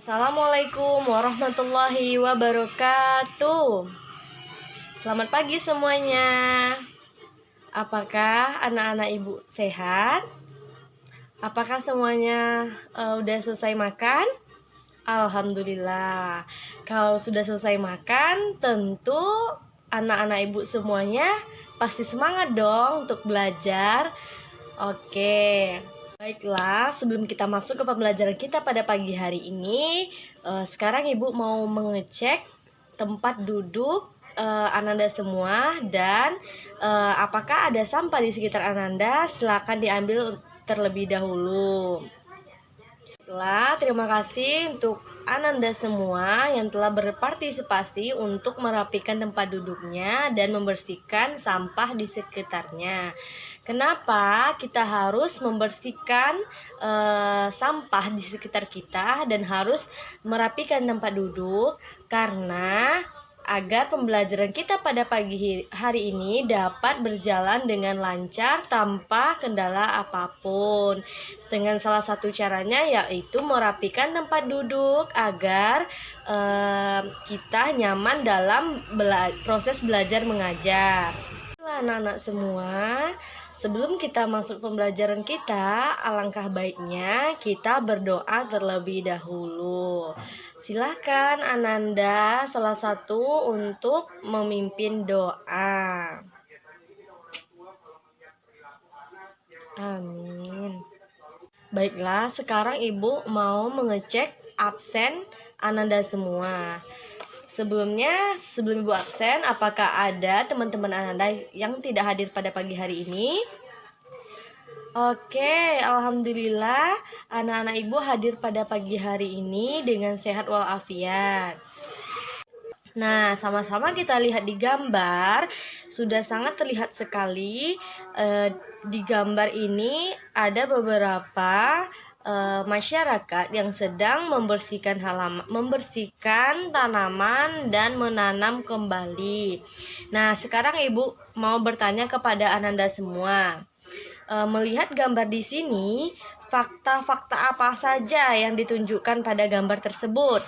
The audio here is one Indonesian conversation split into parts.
Assalamualaikum warahmatullahi wabarakatuh. Selamat pagi semuanya. Apakah anak-anak ibu sehat? Apakah semuanya udah selesai makan? Alhamdulillah. Kalau sudah selesai makan, tentu anak-anak ibu semuanya pasti semangat dong untuk belajar. Oke. Baiklah, sebelum kita masuk ke pembelajaran kita pada pagi hari ini, sekarang Ibu mau mengecek tempat duduk Ananda semua dan apakah ada sampah di sekitar Ananda. Silakan diambil terlebih dahulu. Baiklah, terima kasih untuk Ananda semua yang telah berpartisipasi untuk merapikan tempat duduknya dan membersihkan sampah di sekitarnya. Kenapa kita harus membersihkan sampah di sekitar kita dan harus merapikan tempat duduk? Karena agar pembelajaran kita pada pagi hari ini dapat berjalan dengan lancar tanpa kendala apapun. Dengan salah satu caranya yaitu merapikan tempat duduk agar kita nyaman dalam proses belajar mengajar. Anak-anak semua, sebelum kita masuk pembelajaran kita, alangkah baiknya kita berdoa terlebih dahulu. Silahkan Ananda salah satu untuk memimpin doa. Amin. Baiklah, sekarang Ibu mau mengecek absen Ananda semua. Sebelum Ibu absen, apakah ada teman-teman Ananda yang tidak hadir pada pagi hari ini? Oke, alhamdulillah anak-anak Ibu hadir pada pagi hari ini dengan sehat walafiat. Nah, sama-sama kita lihat di gambar, sudah sangat terlihat sekali di gambar ini ada beberapa masyarakat yang sedang membersihkan tanaman dan menanam kembali. Nah, sekarang Ibu mau bertanya kepada Ananda semua. Melihat gambar di sini, fakta-fakta apa saja yang ditunjukkan pada gambar tersebut?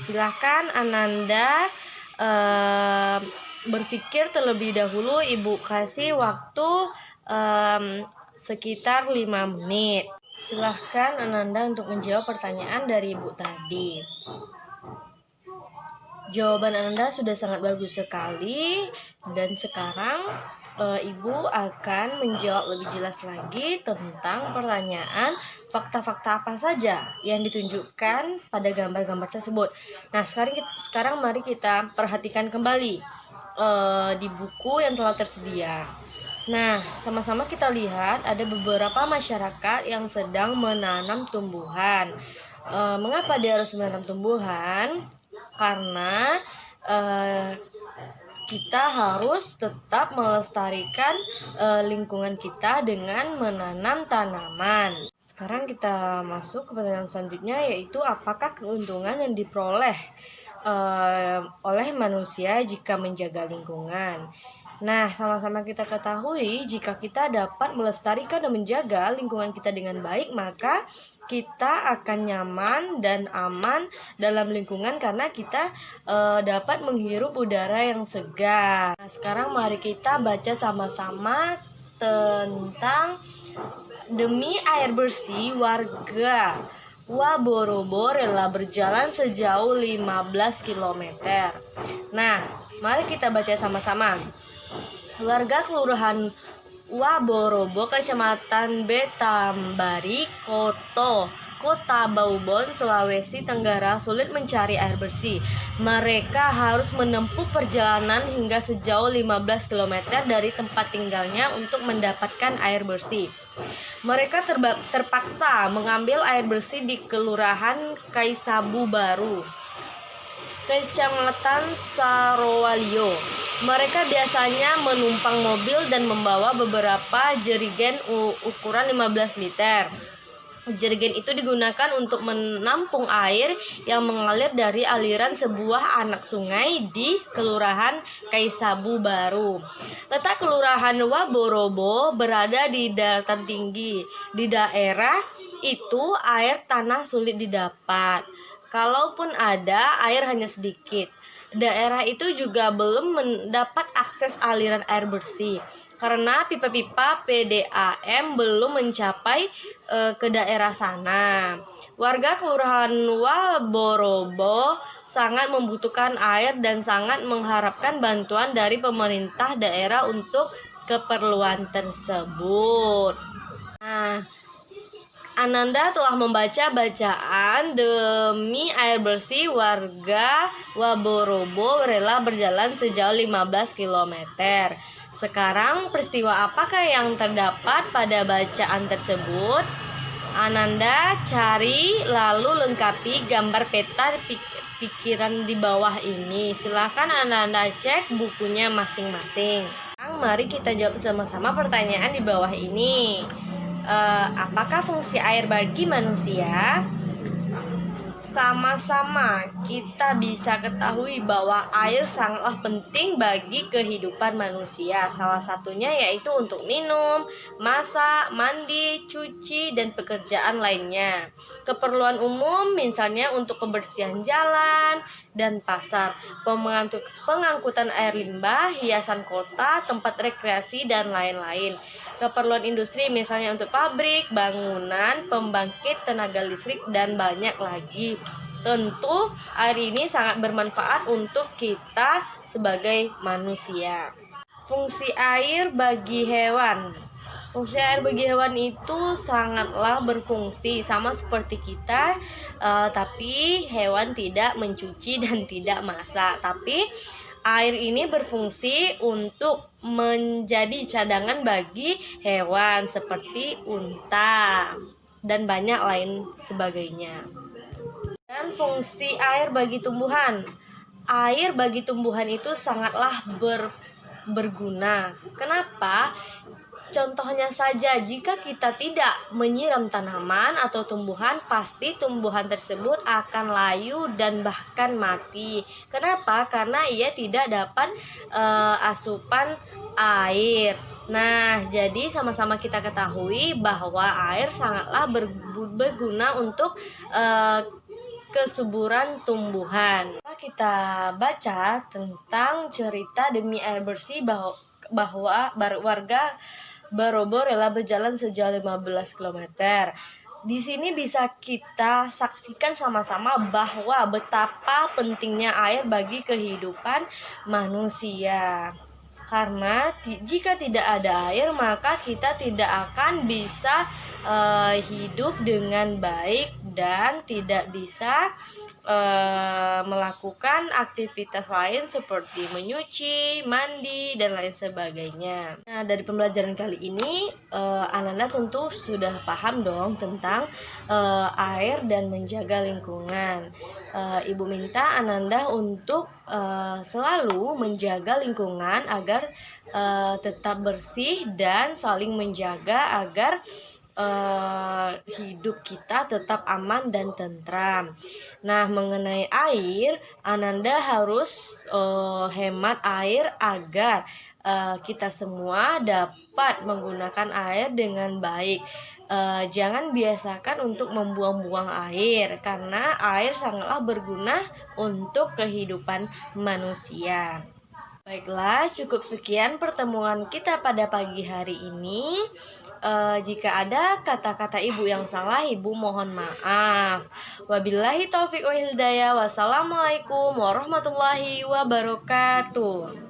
Silahkan Ananda berpikir terlebih dahulu. Ibu kasih waktu sekitar 5 menit. Silahkan Ananda untuk menjawab pertanyaan dari Ibu tadi. Jawaban Ananda sudah sangat bagus sekali. Dan sekarang Ibu akan menjawab lebih jelas lagi tentang pertanyaan fakta-fakta apa saja yang ditunjukkan pada gambar-gambar tersebut. Nah, sekarang mari kita perhatikan kembali di buku yang telah tersedia. Nah, sama-sama kita lihat ada beberapa masyarakat yang sedang menanam tumbuhan. Mengapa dia harus menanam tumbuhan? Karena kita harus tetap melestarikan lingkungan kita dengan menanam tanaman. Sekarang kita masuk ke pertanyaan selanjutnya, yaitu apakah keuntungan yang diperoleh oleh manusia jika menjaga lingkungan? Nah, sama-sama kita ketahui jika kita dapat melestarikan dan menjaga lingkungan kita dengan baik, maka kita akan nyaman dan aman dalam lingkungan karena kita dapat menghirup udara yang segar. Nah, sekarang mari kita baca sama-sama tentang demi air bersih warga Waborobo rela berjalan sejauh 15 km. Nah, mari kita baca sama-sama. Warga Kelurahan Waborobo, Kecamatan Betambari, Kota Baubon, Sulawesi Tenggara sulit mencari air bersih. Mereka harus menempuh perjalanan hingga sejauh 15 km dari tempat tinggalnya untuk mendapatkan air bersih. Mereka terpaksa mengambil air bersih di Kelurahan Kaisabu Baru, Kecamatan Sarowalio. Mereka biasanya menumpang mobil dan membawa beberapa jerigen ukuran 15 liter. Jerigen itu digunakan untuk menampung air yang mengalir dari aliran sebuah anak sungai di Kelurahan Kaisabu Baru. Letak Kelurahan Waborobo berada di daratan tinggi. Di daerah itu air tanah sulit didapat. Kalaupun ada, air hanya sedikit. Daerah itu juga belum mendapat akses aliran air bersih karena pipa-pipa PDAM belum mencapai ke daerah sana. Warga Kelurahan Waborobo sangat membutuhkan air dan sangat mengharapkan bantuan dari pemerintah daerah untuk keperluan tersebut. Nah, Ananda telah membaca bacaan demi air bersih. Warga Waborobo rela berjalan sejauh 15 km. Sekarang peristiwa apakah yang terdapat pada bacaan tersebut? Ananda cari lalu lengkapi gambar peta pikiran di bawah ini. Silahkan Ananda cek bukunya masing-masing. Sekarang mari kita jawab sama-sama pertanyaan di bawah ini. Apakah fungsi air bagi manusia? Sama-sama kita bisa ketahui bahwa air sangatlah penting bagi kehidupan manusia. Salah satunya yaitu untuk minum, masak, mandi, cuci, dan pekerjaan lainnya. Keperluan umum misalnya untuk kebersihan jalan dan pasar, pengangkutan air limbah, hiasan kota, tempat rekreasi, dan lain-lain. Keperluan industri misalnya untuk pabrik, bangunan, pembangkit tenaga listrik, dan banyak lagi. Tentu air ini sangat bermanfaat untuk kita sebagai manusia. Fungsi air bagi hewan. Fungsi air bagi hewan itu sangatlah berfungsi sama seperti kita, tapi hewan tidak mencuci dan tidak masak. Tapi air ini berfungsi untuk menjadi cadangan bagi hewan seperti unta dan banyak lain sebagainya. Dan fungsi air bagi tumbuhan. Air bagi tumbuhan itu sangatlah berguna. Kenapa? Contohnya saja, jika kita tidak menyiram tanaman atau tumbuhan, pasti tumbuhan tersebut akan layu dan bahkan mati. Kenapa? Karena ia tidak dapat asupan air. Nah, jadi sama-sama kita ketahui bahwa air sangatlah berguna untuk kesuburan tumbuhan. Kita baca tentang cerita demi air bersih bahwa warga Barobo rela berjalan sejauh 15 km. Di sini bisa kita saksikan sama-sama bahwa betapa pentingnya air bagi kehidupan manusia. Karena jika tidak ada air, maka kita tidak akan bisa hidup dengan baik dan tidak bisa melakukan aktivitas lain seperti menyuci, mandi, dan lain sebagainya. Nah, dari pembelajaran kali ini, Ananda tentu sudah paham dong tentang air dan menjaga lingkungan. Ibu minta Ananda untuk selalu menjaga lingkungan agar tetap bersih dan saling menjaga agar hidup kita tetap aman dan tentram. Nah, mengenai air, Ananda harus hemat air agar kita semua dapat menggunakan air dengan baik. Jangan biasakan untuk membuang-buang air, karena air sangatlah berguna untuk kehidupan manusia. Baiklah, cukup sekian pertemuan kita pada pagi hari ini. Jika ada kata-kata ibu yang salah, ibu mohon maaf. Wabillahi taufiq wa hidayah. Wassalamualaikum warahmatullahi wabarakatuh.